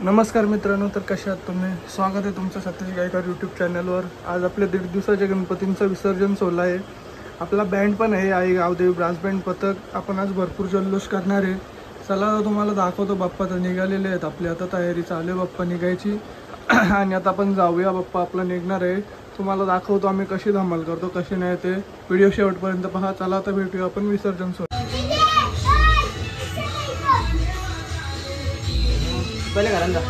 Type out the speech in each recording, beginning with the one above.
नमस्कार मित्रांनो, तर कशा आहात तुम्ही? स्वागत आहे तुमचं सतीश गायकवाड यूट्यूब चॅनलवर। आज आपल्या 1.5 दिवसाच्या गणपतींचं विसर्जन सोहळा आहे। आपला बँड पण आहे, आई गावदेवी ब्रास बँड पथक। आपण आज भरपूर जल्लोष करणार आहे। चला तुम्हाला दाखवतो, बाप्पा तर निघालेले आहेत। आपली आता तयारी चालू आहे बाप्पा निघायची आणि आता आपण जाऊया, बाप्पा आपला निघणार आहे। तुम्हाला दाखवतो आम्ही कशी धमाल करतो, कशी नाही ते व्हिडिओ शेवटपर्यंत पहा। चला आता भेटूया आपण विसर्जन सोहळ्यात। पहिले घरात जा।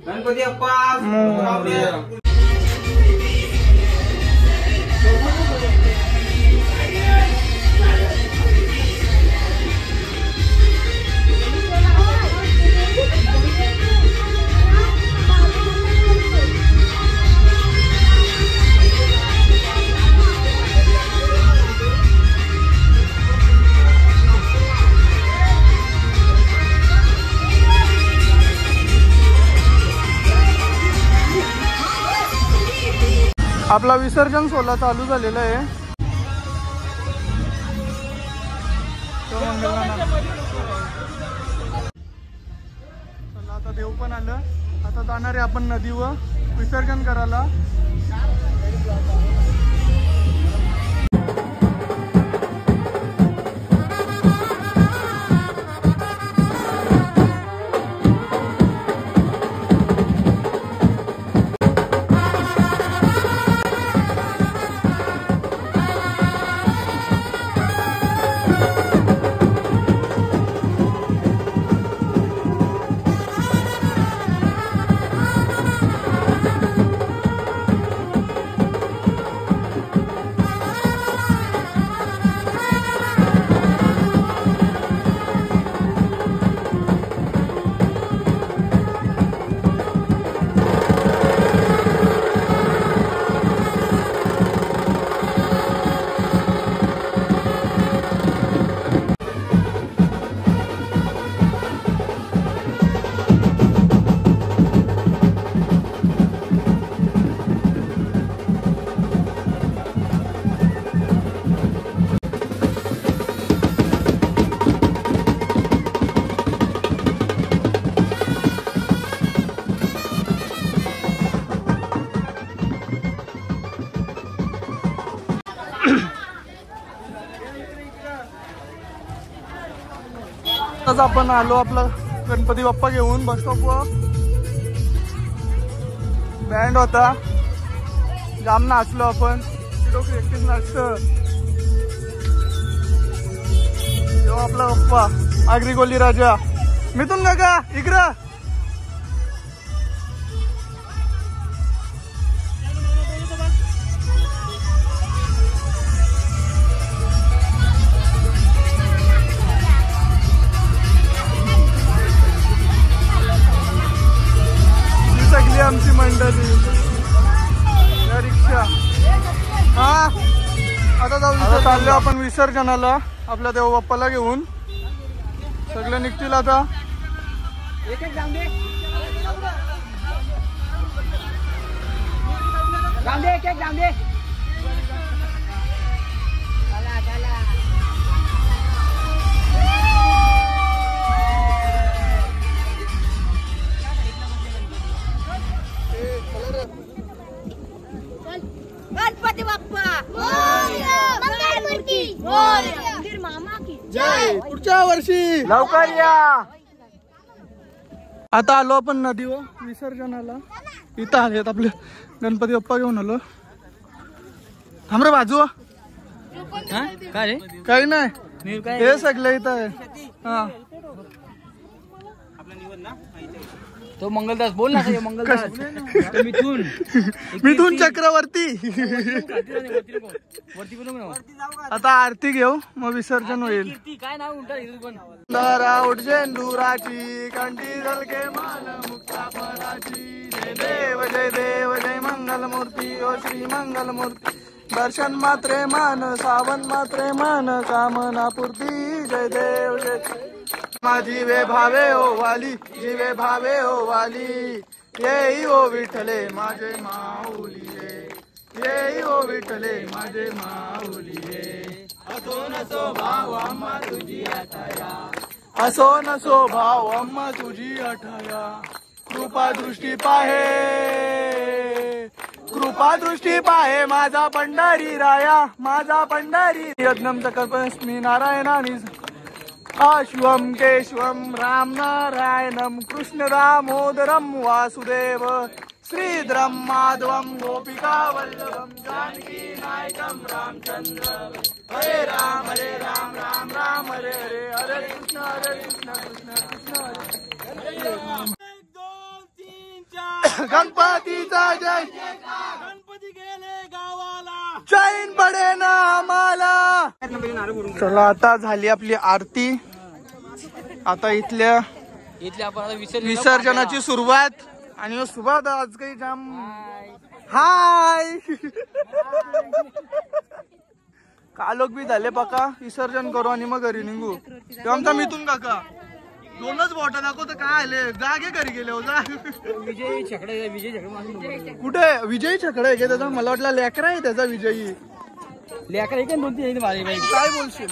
गणपती अप्पा आपला विसर्जन सोहळा चालू झालेला आहे। चला आता देव पण आलं, आता जाणार आहे आपण नदीवर विसर्जन करायला। आज आपण आलो आपला गणपती बाप्पा घेऊन बस स्टॉपवर। बँड होता, जाम नाचलो आपण, लोक एकटीच नाचतं। यो आपला बाप्पा आगरी गोली राजा मिथून नका इकडं। आमची मंडळी या रिक्षा। हा आता जाऊ, चाललो आपण विसर्जनाला आपल्या देव बाप्पाला घेऊन। सगळे निघतील आता। एक एक जाऊन दे, एक एक जाऊन दे। चला चला गणपती बाप्पा मंगलमूर्ती मामा की जय। पुढच्या वर्षी लवकर या। आता आलो आपण नदीवर विसर्जनाला। इथं आलेत आपले गणपती बाप्पा घेऊन आलो। थांब रे बाजू, काय काही नाही, हे सगळं इथं आहे। हा तो मंगलदास बोल ना हे मंगलदास तो मिथून मिथून चक्रवर्ती. वरती बोलू ना. आता आरती घेऊ मग विसर्जन होईल. काय नाव उलटा पण दराउट झेंडुराची कंठी झलके मान मुक्तापराची. जय देव जय मंगल मूर्ती ओ श्री मंगल मूर्ती. दर्शन मात्रे मान सावन मात्रे मान कामना पूर्ती. जय देव जय जीवे भावे ओ वाली जीवे भावे ओ वाली. येई ओ विठ्ठले माझे माऊली रे. येई ओ विठ्ठले माझे माऊली रे. असो नसो भाव अम्मा तुझी आठया. असो नसो भाव अम्मा तुझी आठया. कृपा दृष्टी पाहे कृपा दृष्टी पाहे माझा पंढरी राया माझा पंढरी. यज्ञम सकल्पस्मी नारायणानी शिवम केशवम राम नारायणम कृष्ण दामोदरम वासुदेव श्रीधरम माधवम गोपिका वल्लभम जानकी नायकम रामचंद्र. हरे राम राम राम हरे हरे हरे कृष्ण कृष्ण कृष्ण हरे. गणपतीचा जय. गणपती गेले गावाला चैन पडे ना आम्हाला. चला आता झाली आपली आरती. आता इथल्या आपण विसर्जनाची सुरुवात. आणि सुरुवात आज काही जाम हाय कालोक बी झाले पका. विसर्जन करू आणि मग घरी निघू. तेव्हा आमचा मिथून काका दोनच बोट दाखवत काय आले जागे घरी गेले हो जा. विजय छकडे कुठे विजयी छकडा आहे का त्याचा. मला वाटलं लेकरा आहे त्याचा विजयी. लेकर एक दोन तीन बाई काय बोलशील.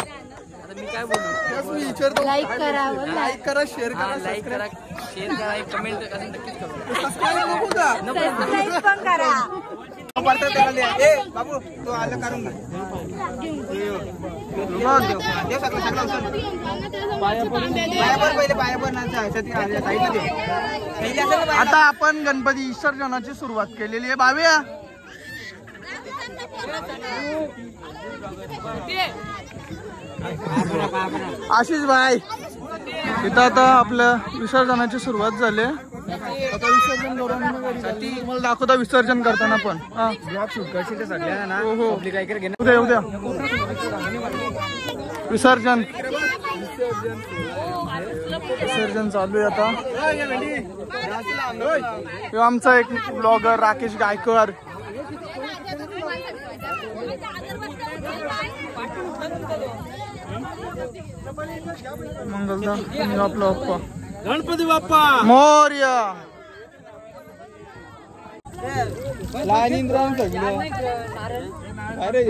आता मी काय बोलू. मी विचारतो लाईक करा लाईक करा शेअर करा लाईक करा शेअर करा एक कमेंट नक्कीच करा. सबस्क्राईब नको का. सबस्क्राईब पण करा. बाबू तो आलं काढून आता आपण गणपती विसर्जनाची सुरुवात केलेली आहे. बाव्या आशिष भाई इथं आता आपल्या विसर्जनाची सुरुवात झाली. आता विसर्जन करून तुम्हाला दाखवता विसर्जन करताना पण. ब्लॉग शूट करशील सगळ्यांना ना. हो हो काय कर घेणं उद्या उद्या विसर्जन विसर्जन चालू आहे आता. आमचा एक ब्लॉगर राकेश गायकवाड. मंगलदा आपला बाप्पा गणपती बाप्पा मोरया. अरे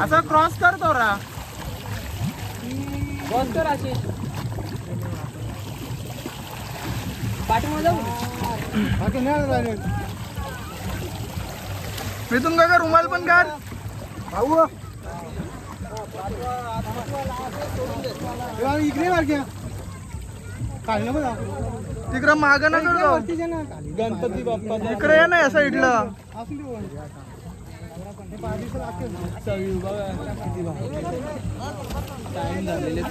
असा क्रॉस करतो रा. मी तुमका का रुमाल पण काढ भाऊ. इकडे मार्ग्या काढलं बघा तिकडं माग ना करतो. गणपती बाप्पा इकडे या ना या साईडला. टाइम झालेले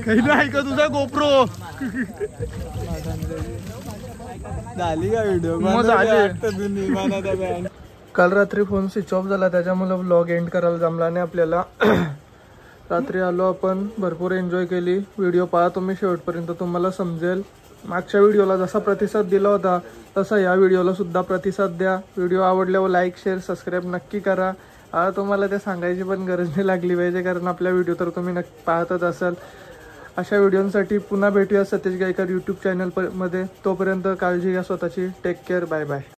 काही नाही का तुझा गोप्रो झाली का व्हिडिओ. काल रात्री फोन स्विच ऑफ झाला त्याच्यामुळे व्लॉग एंड करायला जमला नाही आपल्याला. रात्री आलो आपण भरपूर एन्जॉय केली. व्हिडिओ पहा तुम्ही शेवटपर्यंत तुम्हाला समजेल. मागच्या व्हिडिओला जसा प्रतिसाद दिला होता तसा या व्हिडिओला सुद्धा प्रतिसाद द्या. व्हिडिओ आवडल्यावर लाईक शेअर सबस्क्राईब नक्की करा. आता तुम्हाला ते सांगायची पण गरज नाही लागली पाहिजे कारण आपल्या व्हिडिओ तर तुम्ही नक्की पाहतच असाल. अशा व्हिडिओसाठी पुन्हा भेटूया सतेज गायकर यूट्यूब चॅनल मध्ये. तोपर्यंत काळजी घ्या स्वतःची. Take care. Bye bye.